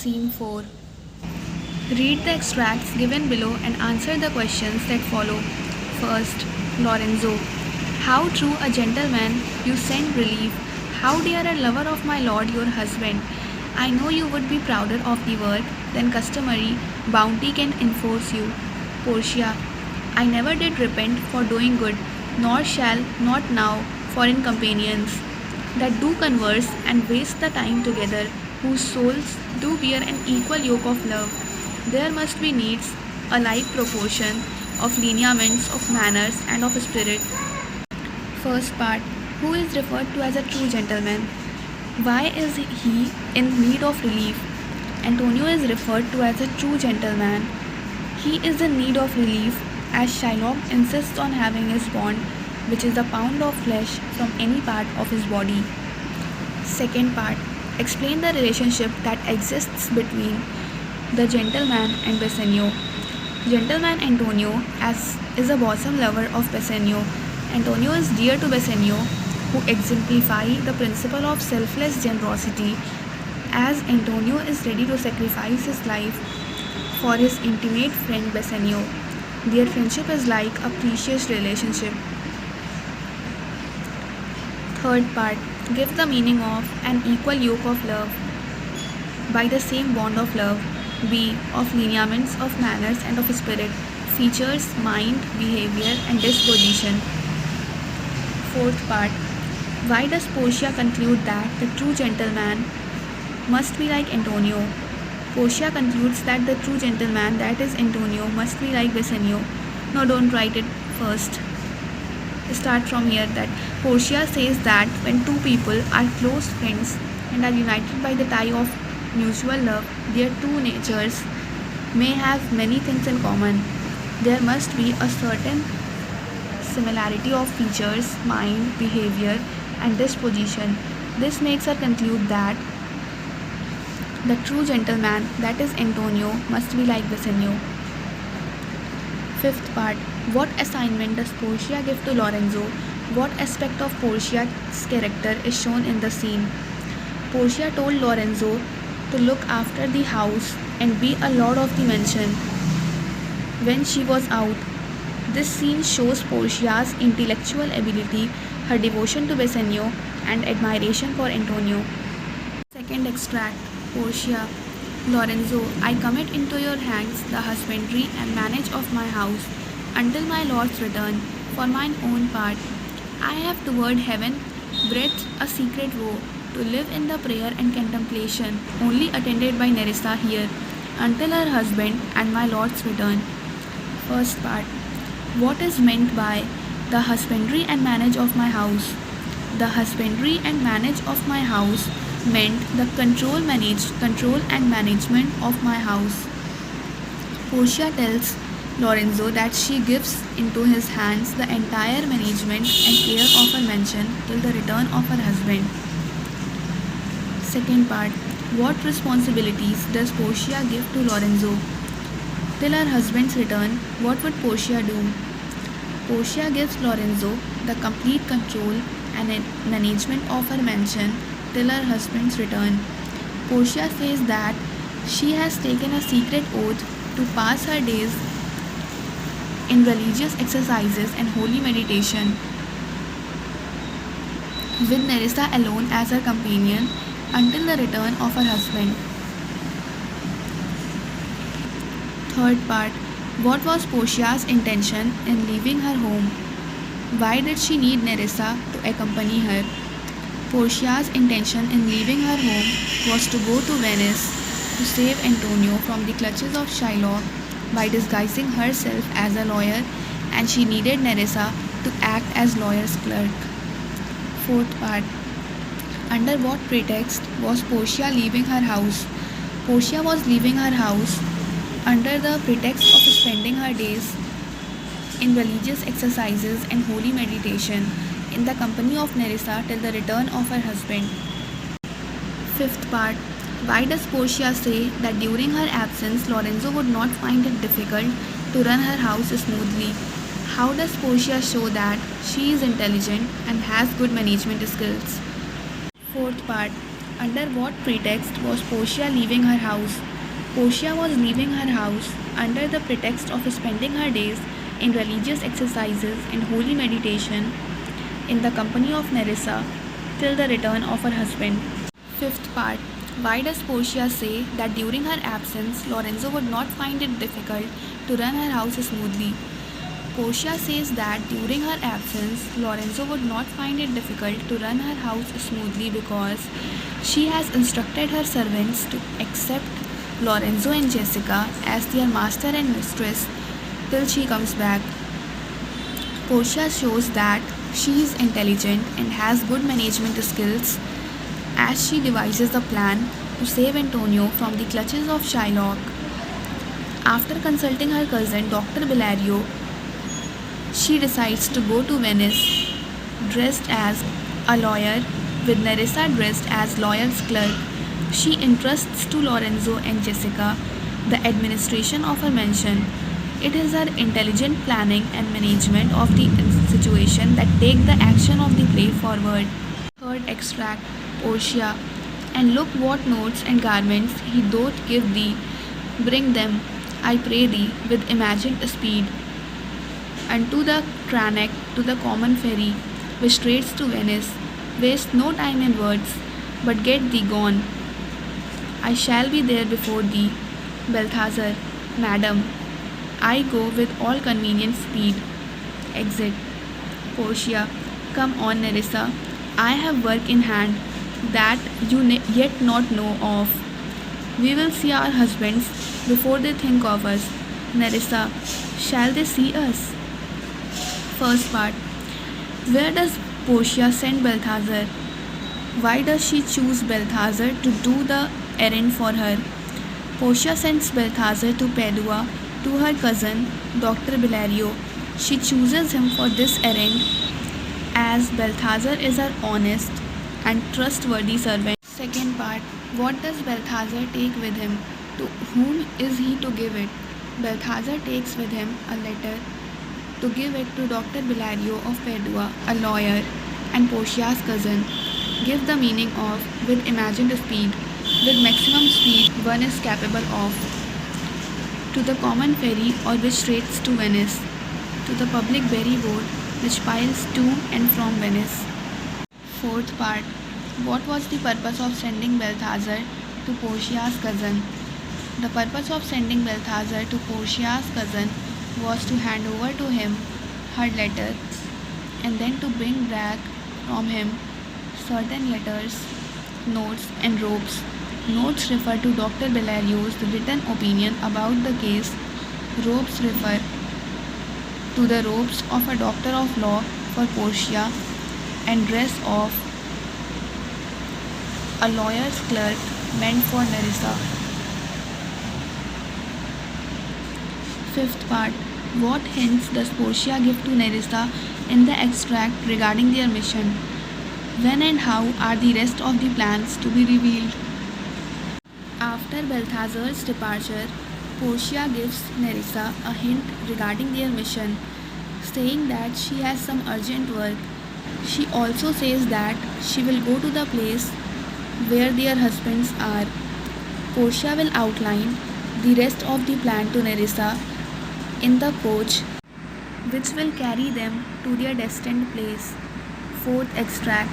Scene 4. Read the extracts given below and answer the questions that follow. First, Lorenzo. How true a gentleman, you send relief. How dear a lover of my lord your husband. I know you would be prouder of the work than customary bounty can enforce you. Portia. I never did repent for doing good, nor shall not now for in companions that do converse and waste the time together, whose souls do bear an equal yoke of love. There must be needs a like proportion of lineaments, of manners, and of spirit. First part. Who is referred to as a true gentleman? Why is he in need of relief? Antonio is referred to as a true gentleman. He is in need of relief as Shylock insists on having his bond, which is a pound of flesh from any part of his body. Second part. Explain the relationship that exists between the gentleman and Bassanio. Gentleman Antonio is a bosom lover of Bassanio. Antonio is dear to Bassanio, who exemplify the principle of selfless generosity, as Antonio is ready to sacrifice his life for his intimate friend Bassanio. Their friendship is like a precious relationship. Third part. Give the meaning of an equal yoke of love by the same bond of love. B. Of lineaments, of manners, and of spirit. Features, mind, behavior, and disposition. Fourth part. Why does Posia conclude that the true gentleman must be like Antonio? Posia concludes that the true gentleman, that is Antonio, must be like Bassanio. No, don't write it first. Start from here. That Portia says that when two people are close friends and are united by the tie of mutual love, their two natures may have many things in common. There must be a certain similarity of features, mind, behavior, and disposition. This makes her conclude that the true gentleman, that is Antonio, must be like Bassanio. Fifth part. What assignment does Posia give to Lorenzo? What aspect of Portia's character is shown in the scene? Posia told Lorenzo to look after the house and be a lord of the mansion when she was out. This scene shows Portia's intellectual ability, her devotion to Bassanio, and admiration for Antonio. Second extract. Portia. Lorenzo, I commit into your hands the husbandry and manage of my house until my lord's return. For mine own part, I have toward heaven breathed a secret vow to live in the prayer and contemplation, only attended by Nerissa here, until her husband and my lord's return. First part. What is meant by the husbandry and manage of my house? The husbandry and manage of my house meant the control and management of my house. Portia tells Lorenzo that she gives into his hands the entire management and care of her mansion till the return of her husband. Second part. What responsibilities does Portia give to Lorenzo? Till her husband's return, what would Portia do? Portia gives Lorenzo the complete control and management of her mansion till her husband's return. Portia says that she has taken a secret oath to pass her days in religious exercises and holy meditation, with Nerissa alone as her companion until the return of her husband. Third part. What was Portia's intention in leaving her home? Why did she need Nerissa to accompany her? Portia's intention in leaving her home was to go to Venice to save Antonio from the clutches of Shylock by disguising herself as a lawyer, and she needed Nerissa to act as lawyer's clerk. Fourth part. Under what pretext was Posia leaving her house? Posia was leaving her house under the pretext of spending her days in religious exercises and holy meditation in the company of Nerissa till the return of her husband. Fifth part. Why does Posia say that during her absence Lorenzo would not find it difficult to run her house smoothly? How does Posia show that she is intelligent and has good management skills? Fourth part. Under what pretext was Portia leaving her house? Portia was leaving her house under the pretext of spending her days in religious exercises and holy meditation in the company of Nerissa till the return of her husband. Fifth part. Why does Posia say that during her absence, Lorenzo would not find it difficult to run her house smoothly? Posia says that during her absence, Lorenzo would not find it difficult to run her house smoothly because she has instructed her servants to accept Lorenzo and Jessica as their master and mistress till she comes back. Posia shows that she is intelligent and has good management skills as she devises a plan to save Antonio from the clutches of Shylock. After consulting her cousin Dr. Bellario, she decides to go to Venice dressed as a lawyer, with Nerissa dressed as lawyer's clerk. She entrusts to Lorenzo and Jessica the administration of her mansion. It is her intelligent planning and management of the situation that take the action of the play forward. Third extract. Portia. And look what notes and garments he doth give thee. Bring them, I pray thee, with imagined speed, unto the Cranach, to the common ferry, which trades to Venice. Waste no time in words, but get thee gone. I shall be there before thee. Balthazar. Madam, I go with all convenient speed. Exit. Portia. Come on, Nerissa. I have work in hand that you yet not know of. We will see our husbands before they think of us. Nerissa. Shall they see us? First part. Where does Posia send Balthazar? Why does she choose Balthazar to do the errand for her? Posia sends Balthazar to Padua to her cousin Dr. Bellario. She chooses him for this errand as Balthazar is her honest and trustworthy servant. Second part. What does Balthazar take with him? To whom is he to give it? Balthazar takes with him a letter to give it to Dr. Bellario of Padua, a lawyer, and Portia's cousin. Give the meaning of with imagined speed, with maximum speed one is capable of, to the common ferry or which trades to Venice, to the public ferry boat which piles to and from Venice. Fourth part. What was the purpose of sending Balthazar to Portia's cousin? The purpose of sending Balthazar to Portia's cousin was to hand over to him her letter and then to bring back from him certain letters, notes and robes. Notes refer to Dr. Bellario's written opinion about the case. Robes refer to the robes of a doctor of law for Portia and dress of a lawyer's clerk meant for Nerissa. Fifth part. What hints does Portia give to Nerissa in the extract regarding their mission? When and how are the rest of the plans to be revealed? After Balthazar's departure, Portia gives Nerissa a hint regarding their mission, saying that she has some urgent work. She also says that she will go to the place where their husbands are. Portia will outline the rest of the plan to Nerissa in the coach which will carry them to their destined place. Fourth extract.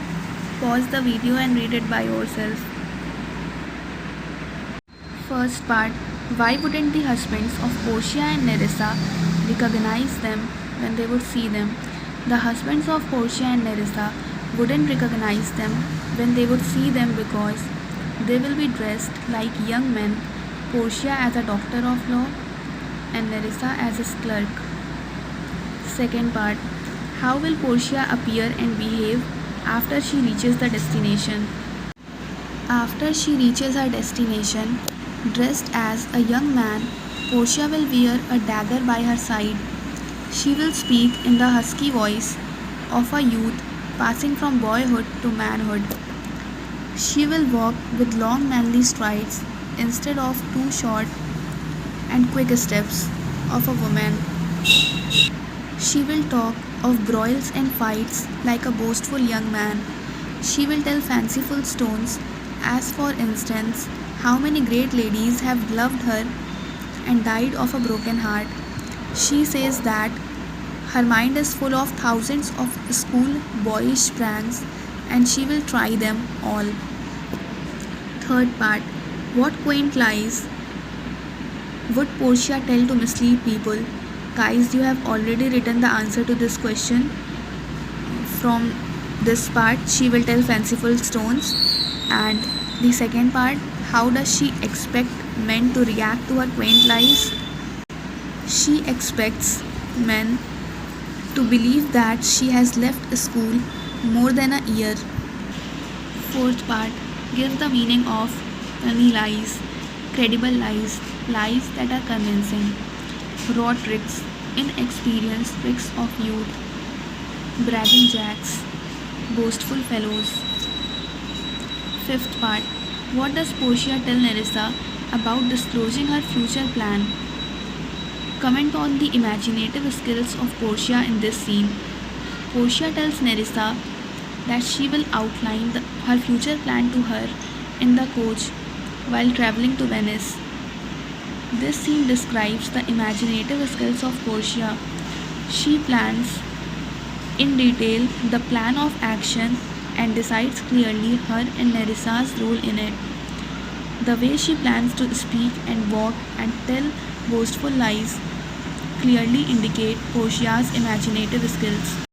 Pause the video and read it by yourself. First part. Why wouldn't the husbands of Posia and Nerissa recognize them when they would see them? The husbands of Posia and Nerissa wouldn't recognize them when they would see them because they will be dressed like young men, Posia as a doctor of law and Nerissa as his clerk. Second part. How will Portia appear and behave after she reaches the destination? After she reaches her destination, dressed as a young man, Portia will wear a dagger by her side. She will speak in the husky voice of a youth passing from boyhood to manhood. She will walk with long manly strides instead of two short and quick steps of a woman. She will talk of broils and fights like a boastful young man. She will tell fanciful stories As for instance, how many great ladies have loved her and died of a broken heart. She says that her mind is full of thousands of school boyish pranks and she will try them all. Third part. What quaint lies would Portia tell to mislead people? Guys, you have already written the answer to this question. From this part, she will tell fanciful stones. And the second part, how does she expect men to react to her quaint lies? She expects men to believe that she has left school more than a year. Fourth part, give the meaning of funny lies, credible lies, lies that are convincing, raw tricks, inexperienced tricks of youth, bragging jacks, boastful fellows. Fifth part, what does Posia tell Nerissa about disclosing her future plan? Comment on the imaginative skills of Portia in this scene. Portia tells Nerissa that she will outline her future plan to her in the coach while traveling to Venice. This scene describes the imaginative skills of Portia. She plans in detail the plan of action and decides clearly her and Nerissa's role in it. The way she plans to speak and walk and tell boastful lies clearly indicate Poshia's imaginative skills.